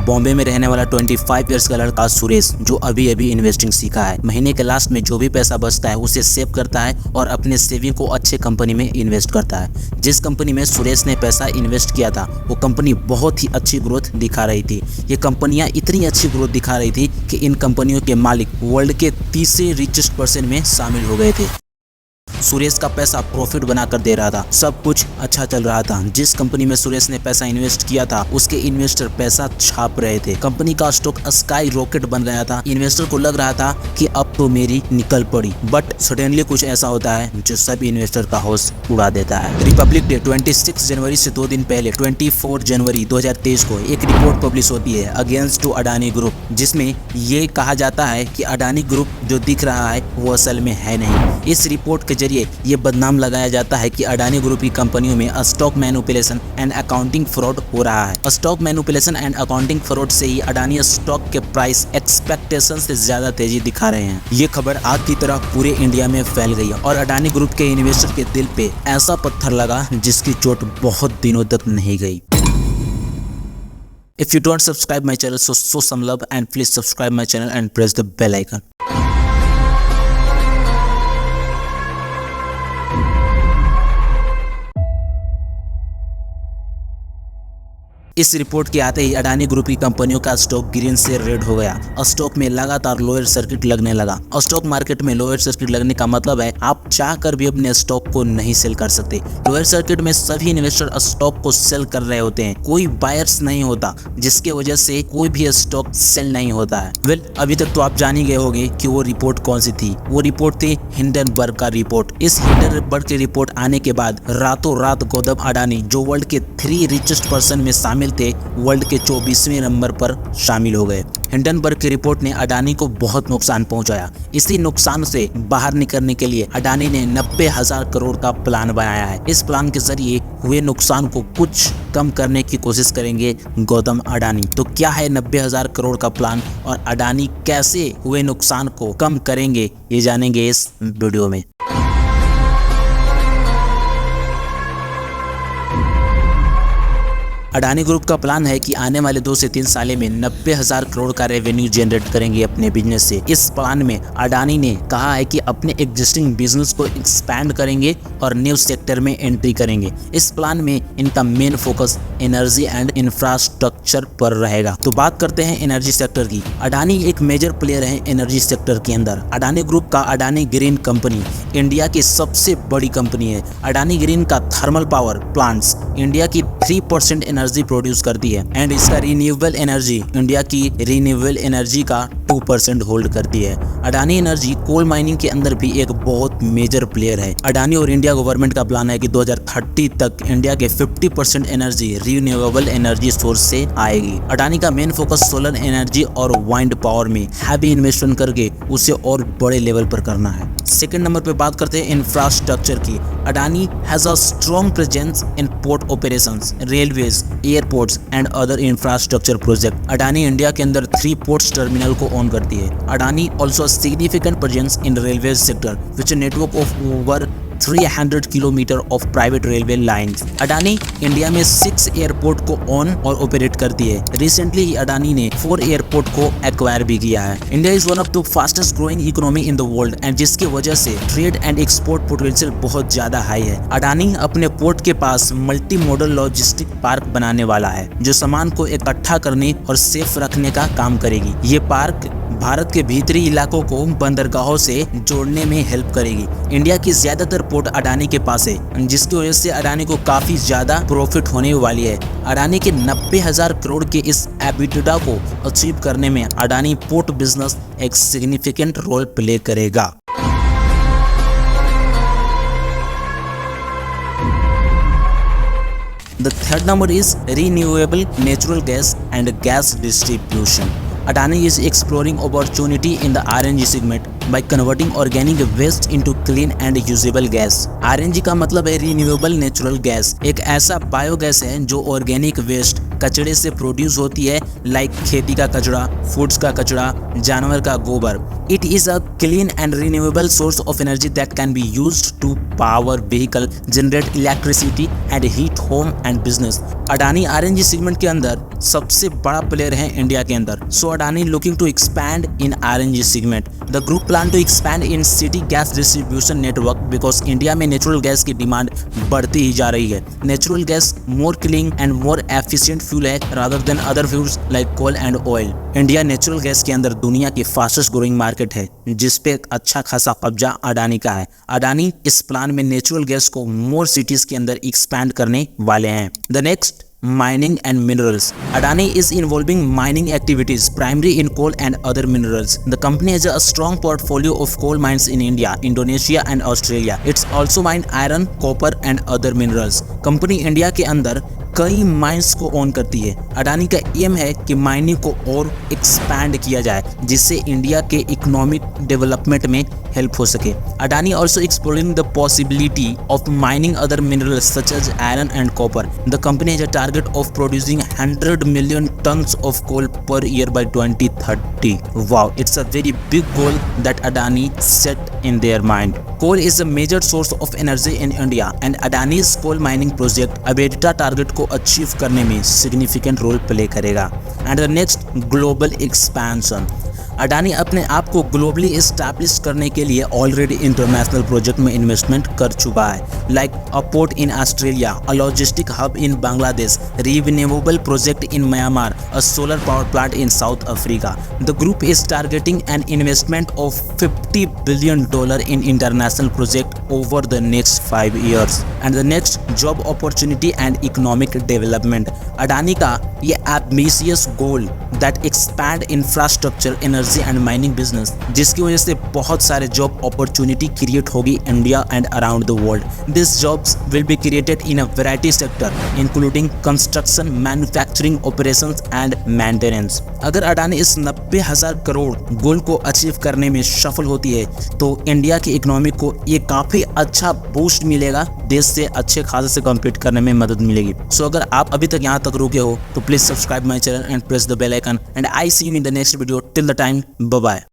बॉम्बे में रहने वाला 25 इयर्स का लड़का सुरेश, जो अभी अभी इन्वेस्टिंग सीखा है। महीने के लास्ट में जो भी पैसा बचता है उसे सेव करता है और अपने सेविंग को अच्छे कंपनी में इन्वेस्ट करता है। जिस कंपनी में सुरेश ने पैसा इन्वेस्ट किया था वो कंपनी बहुत ही अच्छी ग्रोथ दिखा रही थी। ये कंपनियां इतनी अच्छी ग्रोथ दिखा रही थी कि इन कंपनियों के मालिक वर्ल्ड के तीसरे रिचेस्ट पर्सन में शामिल हो गए थे। सुरेश का पैसा प्रॉफिट बनाकर दे रहा था, सब कुछ अच्छा चल रहा था। जिस कंपनी में सुरेश ने पैसा इन्वेस्ट किया था उसके इन्वेस्टर पैसा छाप रहे थे। कंपनी का स्टॉक स्काई रॉकेट बन गया था। इन्वेस्टर को लग रहा था कि अब तो मेरी निकल पड़ी, बट सडनली कुछ ऐसा होता है जो सब इन्वेस्टर का होश उड़ा देता है। रिपब्लिक डे 26 जनवरी से 2 दिन पहले 24 जनवरी 2023 को एक रिपोर्ट पब्लिश होती है अगेंस्ट टू अडानी ग्रुप, जिसमें ये कहा जाता है कि अडानी ग्रुप जो दिख रहा है वो असल में है नहीं। इस रिपोर्ट के जरिए ये बदनाम लगाया जाता है कि अडानी ग्रुप की कंपनियों में stock manipulation and accounting fraud हो रहा है। Stock manipulation and accounting fraud से ही अडानी स्टॉक के प्राइस एक्सपेक्टेशन से ज्यादा तेजी दिखा रहे हैं। ये खबर आग की तरह पूरे इंडिया में फैल गई और अडानी ग्रुप के इन्वेस्टर के दिल पे ऐसा पत्थर लगा जिसकी चोट बहुत दिनों तक नहीं गई। If you don't subscribe my channel, so show some love and please subscribe my channel and press the bell icon. इस रिपोर्ट के आते ही अडानी ग्रुप की कंपनियों का स्टॉक ग्रीन से रेड हो गया। स्टॉक में लगातार लोअर सर्किट लगने लगा। स्टॉक मार्केट में लोअर सर्किट लगने का मतलब है आप चाहकर भी अपने स्टॉक को नहीं सेल कर सकते। लोअर सर्किट में सभी इन्वेस्टर स्टॉक को सेल कर रहे होते हैं, कोई बायर्स नहीं होता, जिसके वजह से कोई भी स्टॉक सेल नहीं होता है। वेल, अभी तक तो आप जान ही गए होंगे कि वो रिपोर्ट कौन सी थी। वो रिपोर्ट थी हिंडनबर्ग का रिपोर्ट। इस हिंडनबर्ग की रिपोर्ट आने के बाद रातों रात गौतम अडानी, जो वर्ल्ड के 3 रिचेस्ट पर्सन में शामिल थे, वर्ल्ड के 24वें नंबर पर शामिल हो गए। हिंडनबर्ग की रिपोर्ट ने अडानी को बहुत नुकसान पहुंचाया। इसी नुकसान से बाहर निकलने के लिए अडानी ने 90,000 करोड़ का प्लान बनाया है। इस प्लान के जरिए हुए नुकसान को कुछ कम करने की कोशिश करेंगे गौतम अडानी। तो क्या है 90,000 करोड़ का प्लान और अडानी कैसे हुए नुकसान को कम करेंगे, ये जानेंगे इस वीडियो में। अडानी ग्रुप का प्लान है कि आने वाले 2 से 3 साल में 90,000 करोड़ का रेवेन्यू जनरेट करेंगे अपने बिजनेस से। इस प्लान में अडानी ने कहा है कि अपने एग्जिस्टिंग बिजनेस को एक्सपैंड करेंगे और न्यू सेक्टर में एंट्री करेंगे। इस प्लान में इनका main focus energy and infrastructure पर रहेगा। तो बात करते हैं एनर्जी सेक्टर की। अडानी एक मेजर प्लेयर है एनर्जी सेक्टर के अंदर। अडानी ग्रुप का अडानी ग्रीन कंपनी इंडिया की सबसे बड़ी कंपनी है। अडानी ग्रीन का थर्मल पावर प्लांट्स इंडिया की 3% एनर्जी प्रोड्यूस करती है एंड इसका रिन्यूएबल एनर्जी इंडिया की रिन्यूएबल एनर्जी का 2% होल्ड करती है। अडानी एनर्जी कोल माइनिंग के अंदर भी एक बहुत मेजर प्लेयर है। अडानी और इंडिया गवर्नमेंट का प्लान है कि 2030 तक इंडिया के 50% एनर्जी रिन्यूएबल एनर्जी सोर्स से आएगी। अडानी का मेन फोकस सोलर एनर्जी और वाइंड पावर में हैवी इन्वेस्टमेंट करके उसे और बड़े लेवल पर करना है। सेकंड नंबर पे बात करते हैं इंफ्रास्ट्रक्चर की। Adani has a strong presence in port operations, railways, airports and other infrastructure project. Adani India के अंदर 3 पोर्ट्स टर्मिनल को ओन करती है। Adani also significant presence in railway sector which network of over 300 kilometre of private railway lines. Adani India में 6 airport को own और operate करती है। रिसेंटली ही अडानी ने 4 एयरपोर्ट को एक्वायर भी किया है। India is one of the fastest growing economy in the world and जिसकी वजह से ट्रेड एंड एक्सपोर्ट पोटेंशियल बहुत ज्यादा हाई है। अडानी अपने पोर्ट के पास मल्टी मॉडल लॉजिस्टिक पार्क बनाने वाला है जो सामान को इकट्ठा करने और सेफ रखने का काम करेगी। ये पार्क भारत के भीतरी इलाकों को बंदरगाहों से जोड़ने में हेल्प करेगी। इंडिया की ज्यादातर पोर्ट अडानी के पास है जिसकी वजह से अडानी को काफी ज्यादा प्रॉफिट होने वाली है। अडानी के 90,000 करोड़ के इस एबिटडा को अचीव करने में अडानी पोर्ट बिजनेस एक सिग्निफिकेंट रोल प्ले करेगा। The third number is renewable natural gas and gas distribution. Adani is exploring opportunity in the RNG segment by converting organic waste into clean and usable gas. RNG का मतलब है renewable natural gas. एक ऐसा biogas है जो organic waste कचड़े से produce होती है, लाइक खेती का कचड़ा, फूड्स का कचड़ा, जानवर का गोबर। It is a clean and renewable source of energy that can be used to power vehicle, generate electricity and heat home and business. Adani RNG segment के अंदर सबसे बड़ा प्लेयर है इंडिया के अंदर। So Adani looking to expand in RNG segment. The group plan to expand in city gas distribution network because India में natural gas की demand बढ़ती ही जा रही है। Natural gas more clean and more efficient fuel है rather than other fuels like coal and oil. India natural gas के अंदर दुनिया की फास्टेस्ट ग्रोइंग मार्केट है जिस पे एक अच्छा खासा कब्जा अडानी का है। अडानी इस प्लान में नेचुरल गैस को मोर सिटीज के अंदर एक्सपैंड करने वाले हैं। The next, mining and minerals. Adani is involving mining activities primarily in coal and other minerals. The company has a strong portfolio of coal mines in India, Indonesia and Australia. It's also mine iron, copper and other minerals. Company India के अंदर कई mines को own करती है। अडानी का M है कि mining को और एक्सपैंड किया जाए जिससे इंडिया के इकोनॉमिक डेवलपमेंट में हेल्प हो सके। Adani also exploring the possibility of mining other minerals such as iron and copper. The company has a target of producing 100 million tons of coal per year by 2030. Wow, it's a very big goal that Adani set in their mind. Coal is a major source of energy in India and Adani's coal mining project अबेटा target को achieve करने में significant role play करेगा। And the next, global expansion. Adani अपने आप को globally establish करने के लिए ऑलरेडी इंटरनेशनल प्रोजेक्ट में इन्वेस्टमेंट कर चुका है like a port in Australia, a logistic hub in Bangladesh, renewable project in Myanmar, a solar power plant in South Africa. The group is targeting an investment of $50 billion in international project over the next 5 years. And the next, job opportunity and economic development. Adani का ये ambitious goal that expand infrastructure, energy and mining business जिसकी वजह से बहुत सारे job opportunity create होगी India and around the world. This jobs will be created in a variety sector including construction, manufacturing, operations and maintenance. अगर अडानी इस 90,000 करोड़ गोल को achieve करने में सफल होती है तो इंडिया की इकोनॉमी को ये काफ़ी अच्छा बूस्ट मिलेगा, देश से अच्छे खासे से कम्पीट करने में मदद मिलेगी। सो अगर आप अभी तक यहाँ तक रुके हो तो please subscribe my channel and press the bell icon and I see you in the next video. Till the time, bye bye.